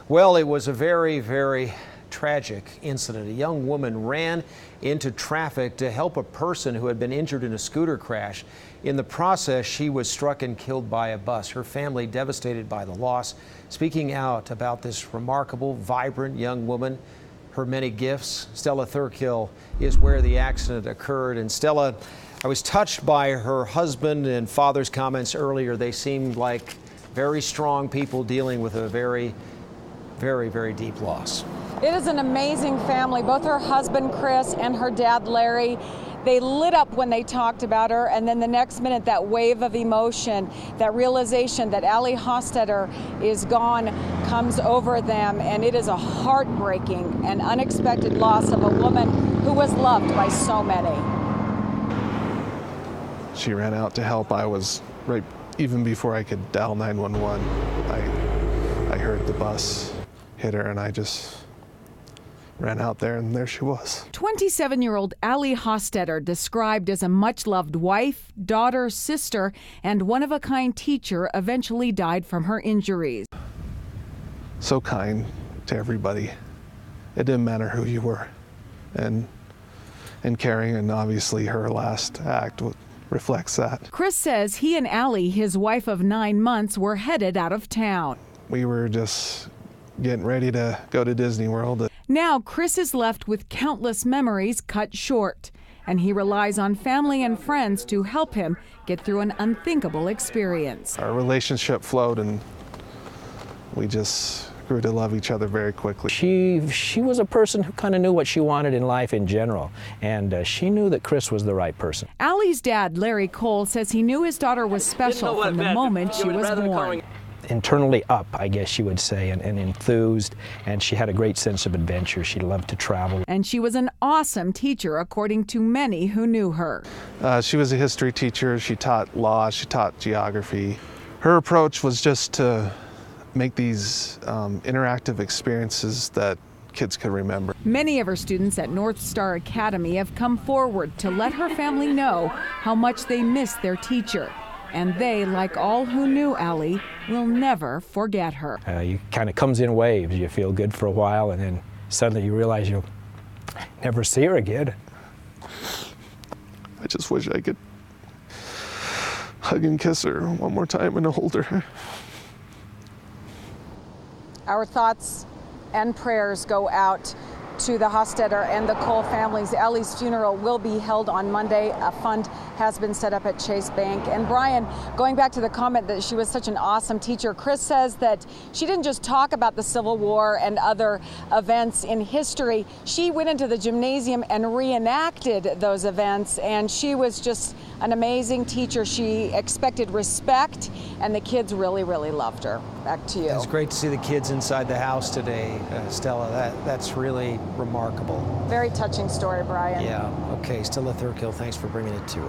Well, it was a very, very tragic incident. A young woman ran into traffic to help a person who had been injured in a scooter crash. In the process, she was struck and killed by a bus. Her family devastated by the loss, speaking out about this remarkable, vibrant young woman, her many gifts. Stella Thurkill is where the accident occurred. And Stella, I was touched by her husband and father's comments earlier. They seemed like very strong people dealing with a very deep loss. It is an amazing family. Both her husband, Chris, and her dad, Larry, they lit up when they talked about her, and then the next minute, that wave of emotion, that realization that Allie Hostetter is gone comes over them, and it is a heartbreaking and unexpected loss of a woman who was loved by so many. She ran out to help. I was right, even before I could dial 911, I heard the bus hit her, and I just ran out there, and there she was. 27-year-old Allie Hostetter, described as a much-loved wife, daughter, sister, and one-of-a-kind teacher, eventually died from her injuries. So kind to everybody. It didn't matter who you were, and caring, and obviously her last act reflects that. Chris says he and Allie, his wife of 9 months, were headed out of town. We were just getting ready to go to Disney World. Now Chris is left with countless memories cut short, and he relies on family and friends to help him get through an unthinkable experience. Our relationship flowed, and we just grew to love each other very quickly. She was a person who kind of knew what she wanted in life in general, and she knew that Chris was the right person. Allie's dad, Larry Cole, says he knew his daughter was special from the moment she was born. Internally up, I guess you would say, and enthused, and she had a great sense of adventure. She loved to travel. And she was an awesome teacher, according to many who knew her. She was a history teacher. She taught law. She taught geography. Her approach was just to make these interactive experiences that kids could remember. Many of her students at North Star Academy have come forward to let her family know how much they miss their teacher. And they, like all who knew Allie, will never forget her. You kind of comes in waves. You feel good for a while, and then suddenly you realize you'll never see her again. I just wish I could hug and kiss her one more time and hold her. Our thoughts and prayers go out to the Hostetter and the Cole families. Allie's funeral will be held on Monday. A fund has been set up at Chase Bank. And Brian, going back to the comment that she was such an awesome teacher, Chris says that she didn't just talk about the Civil War and other events in history. She went into the gymnasium and reenacted those events, and she was just an amazing teacher. She expected respect, and the kids really loved her. Back to you. It's great to see the kids inside the house today, Stella. That's really remarkable. Very touching story, Brian. Yeah. Okay, Stella Thurkill, thanks for bringing it to us.